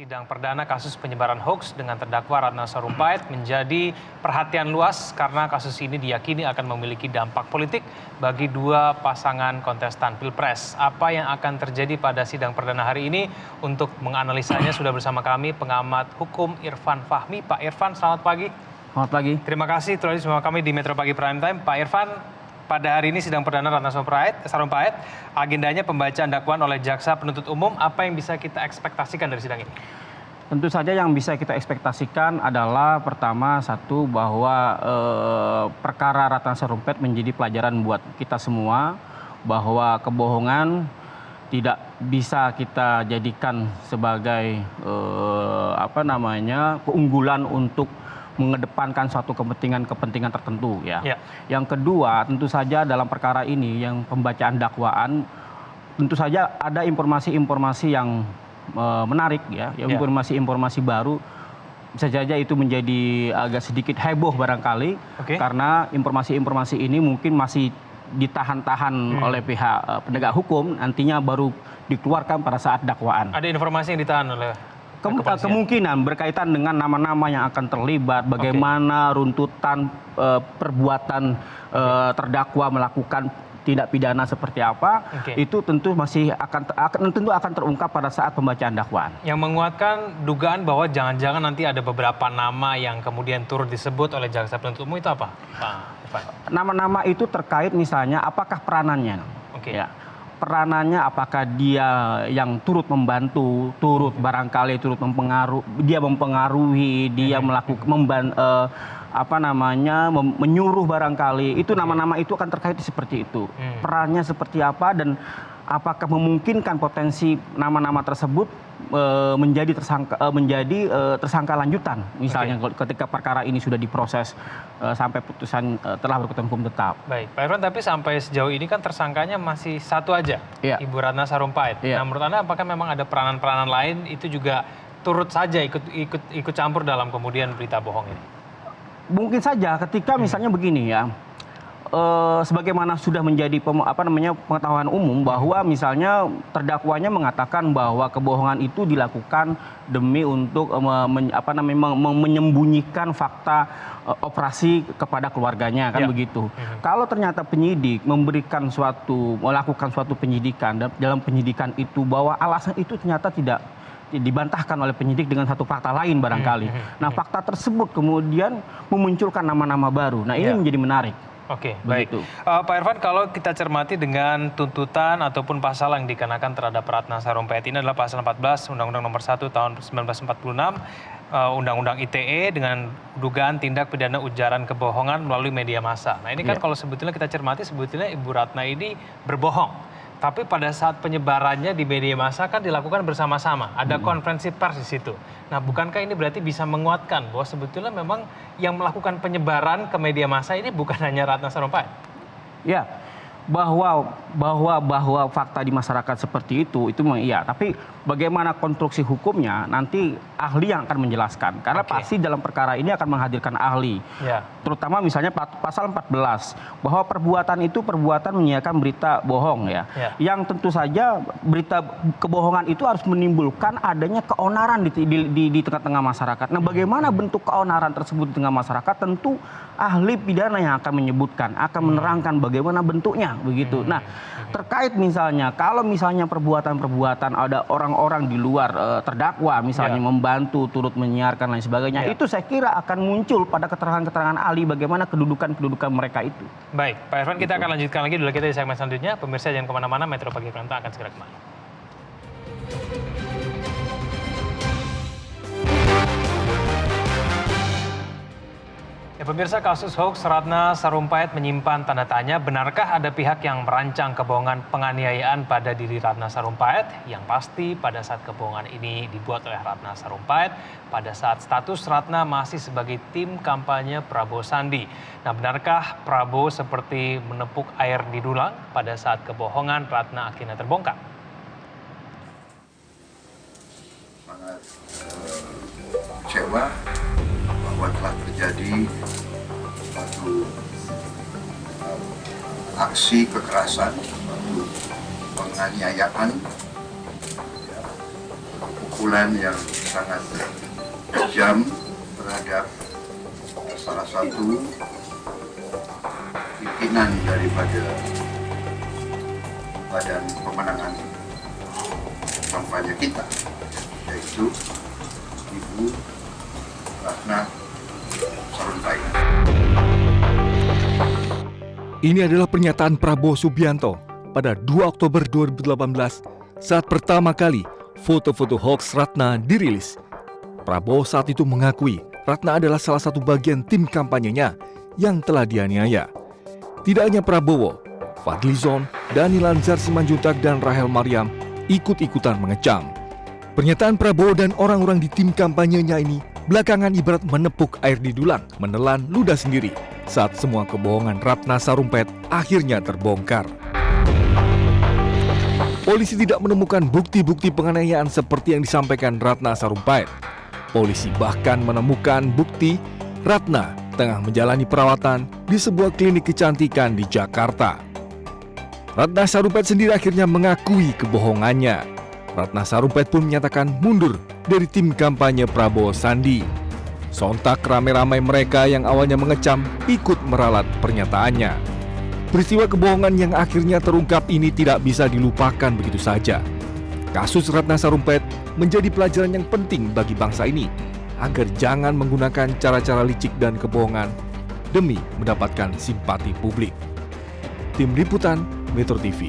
Sidang perdana kasus penyebaran hoaks dengan terdakwa Ratna Sarumpait menjadi perhatian luas karena kasus ini diyakini akan memiliki dampak politik bagi dua pasangan kontestan Pilpres. Apa yang akan terjadi pada sidang perdana hari ini? Untuk menganalisanya sudah bersama kami pengamat hukum Irfan Fahmi. Pak Irfan, selamat pagi. Selamat pagi. Terima kasih telah bersama kami di Metro Pagi Prime Time. Pak Irfan, pada hari ini sidang perdana Ratna Sarumpait, agendanya pembacaan dakwaan oleh jaksa penuntut umum. Apa yang bisa kita ekspektasikan dari sidang ini? Tentu saja yang bisa kita ekspektasikan adalah pertama satu bahwa perkara Ratna Sarumpait menjadi pelajaran buat kita semua bahwa kebohongan tidak bisa kita jadikan sebagai keunggulan untuk mengedepankan suatu kepentingan tertentu ya. Yang kedua tentu saja dalam perkara ini yang pembacaan dakwaan tentu saja ada informasi-informasi yang menarik ya, informasi-informasi baru bisa saja itu menjadi agak sedikit heboh barangkali karena informasi-informasi ini mungkin masih ditahan-tahan oleh pihak penegak hukum, nantinya baru dikeluarkan pada saat dakwaan. Ada informasi yang ditahan oleh kemungkinan berkaitan dengan nama-nama yang akan terlibat, bagaimana runtutan perbuatan terdakwa melakukan tindak pidana seperti apa, itu tentu akan terungkap pada saat pembacaan dakwaan. Yang menguatkan dugaan bahwa jangan-jangan nanti ada beberapa nama yang kemudian turut disebut oleh jaksa penuntut umum itu apa, Pak Irfan? Nama-nama itu terkait misalnya apakah peranannya, peranannya apakah dia yang turut membantu, barangkali turut mempengaruhi, dia melakukan menyuruh barangkali. Itu nama-nama itu akan terkait seperti itu. Perannya seperti apa dan apakah memungkinkan potensi nama-nama tersebut menjadi tersangka lanjutan misalnya ketika perkara ini sudah diproses sampai putusan telah berkekuatan hukum tetap. Baik, Pak Irfan, tapi sampai sejauh ini kan tersangkanya masih satu aja, Ibu Ratna Sarumpait. Nah, menurut Anda apakah memang ada peranan-peranan lain itu juga turut saja ikut campur dalam kemudian berita bohong ini? Mungkin saja ketika misalnya begini ya. Sebagaimana sudah menjadi pengetahuan umum bahwa misalnya terdakwanya mengatakan bahwa kebohongan itu dilakukan demi untuk menyembunyikan fakta operasi kepada keluarganya kan begitu. Kalau ternyata penyidik melakukan suatu penyidikan dan dalam penyidikan itu bahwa alasan itu ternyata tidak dibantahkan oleh penyidik dengan satu fakta lain barangkali. Nah, fakta tersebut kemudian memunculkan nama-nama baru. Nah, ini menjadi menarik. Oke, baik. Pak Irfan, kalau kita cermati dengan tuntutan ataupun pasal yang dikenakan terhadap Ratna Sarumpait ini adalah pasal 14 Undang-Undang Nomor 1 Tahun 1946, Undang-Undang ITE dengan dugaan tindak pidana ujaran kebohongan melalui media massa. Nah, ini kan kalau sebetulnya kita cermati sebetulnya Ibu Ratna ini berbohong. Tapi pada saat penyebarannya di media massa kan dilakukan bersama-sama. Ada konferensi pers di situ. Nah, bukankah ini berarti bisa menguatkan bahwa sebetulnya memang yang melakukan penyebaran ke media massa ini bukan hanya Ratna Sarumpait? Ya, bahwa fakta di masyarakat seperti itu iya. Tapi bagaimana konstruksi hukumnya nanti ahli yang akan menjelaskan. Karena pasti dalam perkara ini akan menghadirkan ahli. Terutama misalnya pasal 14 bahwa perbuatan itu perbuatan menyiarkan berita bohong ya. Yang tentu saja berita kebohongan itu harus menimbulkan adanya keonaran di tengah-tengah masyarakat. Nah, bagaimana bentuk keonaran tersebut di tengah masyarakat tentu ahli pidana yang akan menyebutkan, akan menerangkan bagaimana bentuknya begitu. Nah, terkait misalnya kalau misalnya perbuatan-perbuatan ada orang-orang di luar terdakwa misalnya membantu turut menyiarkan lain sebagainya, itu saya kira akan muncul pada keterangan-keterangan ahli bagaimana kedudukan mereka itu. Baik, Pak Irfan, kita akan lanjutkan lagi dulu kita di segmen selanjutnya. Pemirsa jangan kemana-mana, Metro Pagi Prime Time akan segera kembali. Pemirsa, kasus hoax Ratna Sarumpait menyimpan tanda tanya, benarkah ada pihak yang merancang kebohongan penganiayaan pada diri Ratna Sarumpait? Yang pasti pada saat kebohongan ini dibuat oleh Ratna Sarumpait, pada saat status Ratna masih sebagai tim kampanye Prabowo Sandi. Nah, benarkah Prabowo seperti menepuk air di dulang pada saat kebohongan Ratna akhirnya terbongkar? Sangat kecewa bahwa telah terjadi suatu aksi kekerasan, suatu penganiayaan pemukulan yang sangat kejam terhadap salah satu pimpinan daripada badan pemenangan kampanye kita, yaitu Ibu Ratna Sarumpait. Ini adalah pernyataan Prabowo Subianto pada 2 Oktober 2018 saat pertama kali foto-foto hoax Ratna dirilis. Prabowo saat itu mengakui Ratna adalah salah satu bagian tim kampanyenya yang telah dianiaya. Tidak hanya Prabowo, Fadlizon, Daniel Anzar Simanjuntak dan Rahel Mariam ikut-ikutan mengecam. Pernyataan Prabowo dan orang-orang di tim kampanyenya ini belakangan ibarat menepuk air di dulang, menelan ludah sendiri saat semua kebohongan Ratna Sarumpait akhirnya terbongkar. Polisi tidak menemukan bukti-bukti penganiayaan seperti yang disampaikan Ratna Sarumpait. Polisi bahkan menemukan bukti Ratna tengah menjalani perawatan di sebuah klinik kecantikan di Jakarta. Ratna Sarumpait sendiri akhirnya mengakui kebohongannya. Ratna Sarumpait pun menyatakan mundur dari tim kampanye Prabowo Sandi. Sontak ramai-ramai mereka yang awalnya mengecam ikut meralat pernyataannya. Peristiwa kebohongan yang akhirnya terungkap ini tidak bisa dilupakan begitu saja. Kasus Ratna Sarumpait menjadi pelajaran yang penting bagi bangsa ini agar jangan menggunakan cara-cara licik dan kebohongan demi mendapatkan simpati publik. Tim Liputan Metro TV.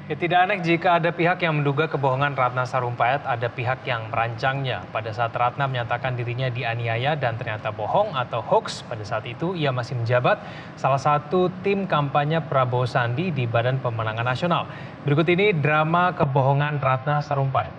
Ya, tidak aneh jika ada pihak yang menduga kebohongan Ratna Sarumpait, ada pihak yang merancangnya. Pada saat Ratna menyatakan dirinya dianiaya dan ternyata bohong atau hoax, pada saat itu ia masih menjabat salah satu tim kampanye Prabowo Sandi di Badan Pemenangan Nasional. Berikut ini drama kebohongan Ratna Sarumpait.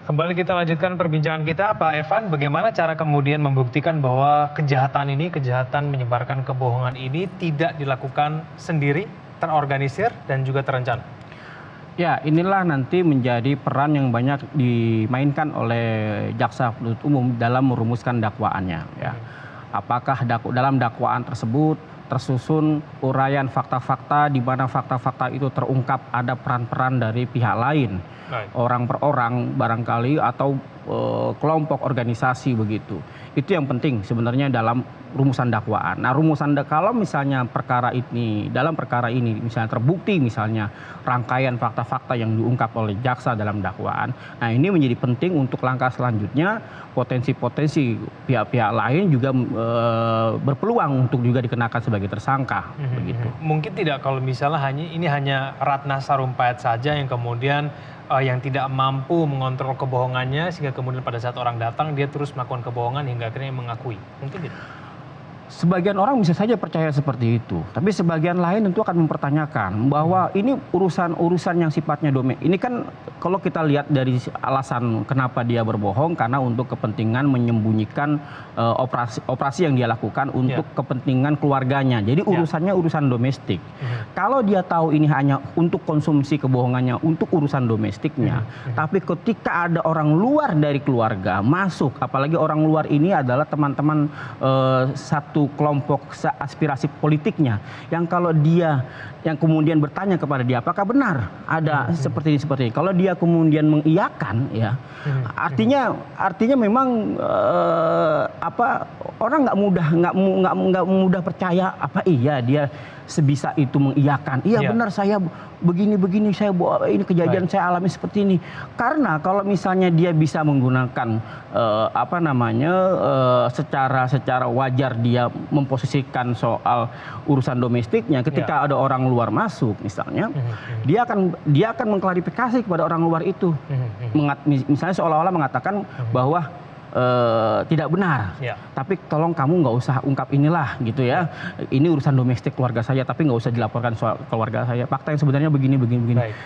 Kembali kita lanjutkan perbincangan kita, Pak Evan. Bagaimana cara kemudian membuktikan bahwa kejahatan ini, kejahatan menyebarkan kebohongan ini tidak dilakukan sendiri, terorganisir dan juga terencana? Ya, inilah nanti menjadi peran yang banyak dimainkan oleh jaksa penuntut umum dalam merumuskan dakwaannya. Ya. Apakah dalam dakwaan tersebut tersusun uraian fakta-fakta di mana fakta-fakta itu terungkap ada peran-peran dari pihak lain, orang per orang barangkali atau kelompok organisasi begitu. Itu yang penting sebenarnya dalam rumusan dakwaan. Nah, kalau misalnya dalam perkara ini misalnya terbukti misalnya rangkaian fakta-fakta yang diungkap oleh jaksa dalam dakwaan. Nah, ini menjadi penting untuk langkah selanjutnya potensi-potensi pihak-pihak lain juga berpeluang untuk juga dikenakan sebagai tersangka begitu. Mungkin tidak kalau misalnya hanya Ratna Sarumpait saja yang kemudian yang tidak mampu mengontrol kebohongannya sehingga kemudian pada saat orang datang dia terus melakukan kebohongan hingga akhirnya mengakui. Mungkin tidak. Sebagian orang bisa saja percaya seperti itu, tapi sebagian lain tentu akan mempertanyakan bahwa ini urusan yang sifatnya domestik. Ini kan kalau kita lihat dari alasan kenapa dia berbohong karena untuk kepentingan menyembunyikan operasi yang dia lakukan untuk kepentingan keluarganya. Jadi urusannya urusan domestik. Kalau dia tahu ini hanya untuk konsumsi kebohongannya untuk urusan domestiknya, tapi ketika ada orang luar dari keluarga masuk, apalagi orang luar ini adalah teman-teman satu satu kelompok aspirasi politiknya yang kalau dia yang kemudian bertanya kepada dia apakah benar ada seperti ini. Kalau dia kemudian mengiyakan ya artinya memang orang nggak mudah percaya apa iya dia sebisa itu mengiyakan. Iya benar saya begini saya ini kejadian saya alami seperti ini. Karena kalau misalnya dia bisa menggunakan secara wajar dia memposisikan soal urusan domestiknya ketika ada orang luar masuk misalnya, dia akan mengklarifikasi kepada orang luar itu. Misalnya seolah-olah mengatakan bahwa tidak benar, tapi tolong kamu nggak usah ungkap inilah gitu ya. Ini urusan domestik keluarga saya, tapi nggak usah dilaporkan soal keluarga saya. Fakta yang sebenarnya begini.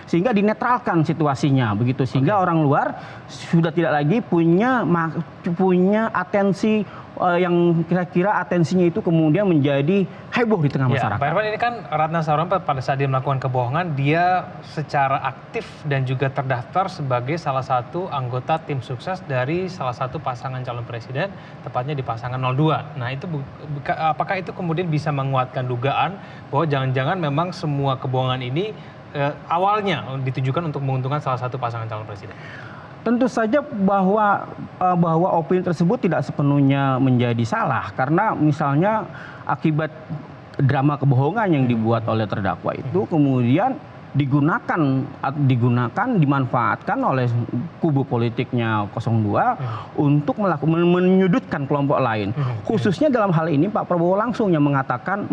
Sehingga dinetralkan situasinya begitu, sehingga orang luar sudah tidak lagi punya atensi yang kira-kira atensinya itu kemudian menjadi heboh di tengah masyarakat. Pak Irfan, ini kan Ratna Sarumpait pada saat dia melakukan kebohongan, dia secara aktif dan juga terdaftar sebagai salah satu anggota tim sukses dari salah satu pasangan calon presiden, tepatnya di pasangan 02. Nah itu apakah itu kemudian bisa menguatkan dugaan bahwa jangan-jangan memang semua kebohongan ini awalnya ditujukan untuk menguntungkan salah satu pasangan calon presiden? Tentu saja bahwa opini tersebut tidak sepenuhnya menjadi salah karena misalnya akibat drama kebohongan yang dibuat oleh terdakwa itu kemudian dimanfaatkan oleh kubu politiknya 02 untuk menyudutkan kelompok lain. Khususnya dalam hal ini Pak Prabowo langsung yang mengatakan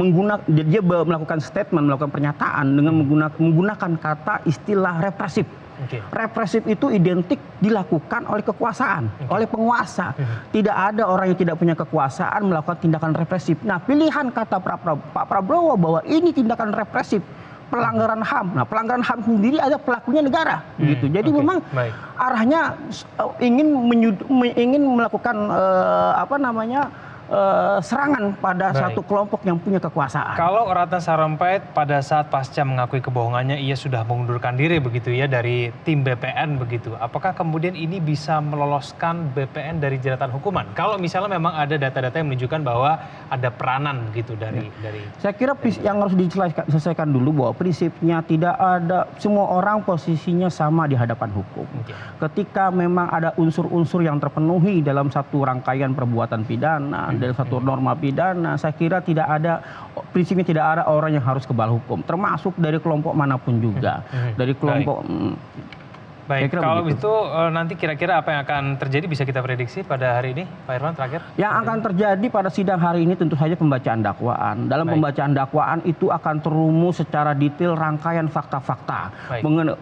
dia melakukan statement, melakukan pernyataan dengan menggunakan kata istilah represif. Represif itu identik dilakukan oleh kekuasaan, oleh penguasa. Tidak ada orang yang tidak punya kekuasaan melakukan tindakan represif. Nah, pilihan kata Pak Prabowo bahwa ini tindakan represif, pelanggaran HAM. Nah, pelanggaran HAM sendiri ada pelakunya negara, gitu. Jadi memang arahnya ingin melakukan serangan pada satu kelompok yang punya kekuasaan. Kalau Ratna Sarumpait pada saat pasca mengakui kebohongannya ia sudah mengundurkan diri begitu ya dari tim BPN begitu, apakah kemudian ini bisa meloloskan BPN dari jeratan hukuman? Kalau misalnya memang ada data-data yang menunjukkan bahwa ada peranan begitu dari saya kira yang harus diselesaikan dulu bahwa prinsipnya tidak ada semua orang posisinya sama di hadapan hukum. Ketika memang ada unsur-unsur yang terpenuhi dalam satu rangkaian perbuatan pidana, dari satu norma pidana, saya kira prinsipnya tidak ada orang yang harus kebal hukum, termasuk dari kelompok manapun juga, dari kelompok. Baik, kalau begitu. Itu nanti kira-kira apa yang akan terjadi bisa kita prediksi pada hari ini, Pak Irfan terakhir? Yang akan terjadi pada sidang hari ini tentu saja pembacaan dakwaan. Dalam pembacaan dakwaan itu akan terumus secara detail rangkaian fakta-fakta.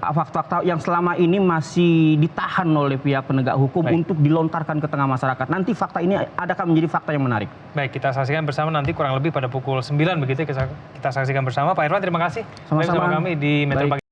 Fakta-fakta yang selama ini masih ditahan oleh pihak penegak hukum untuk dilontarkan ke tengah masyarakat. Nanti fakta ini akan menjadi fakta yang menarik. Baik, kita saksikan bersama nanti kurang lebih pada pukul 9 begitu kita saksikan bersama. Pak Irfan terima kasih. Sama-sama. Bersama kami di Metro Pagi.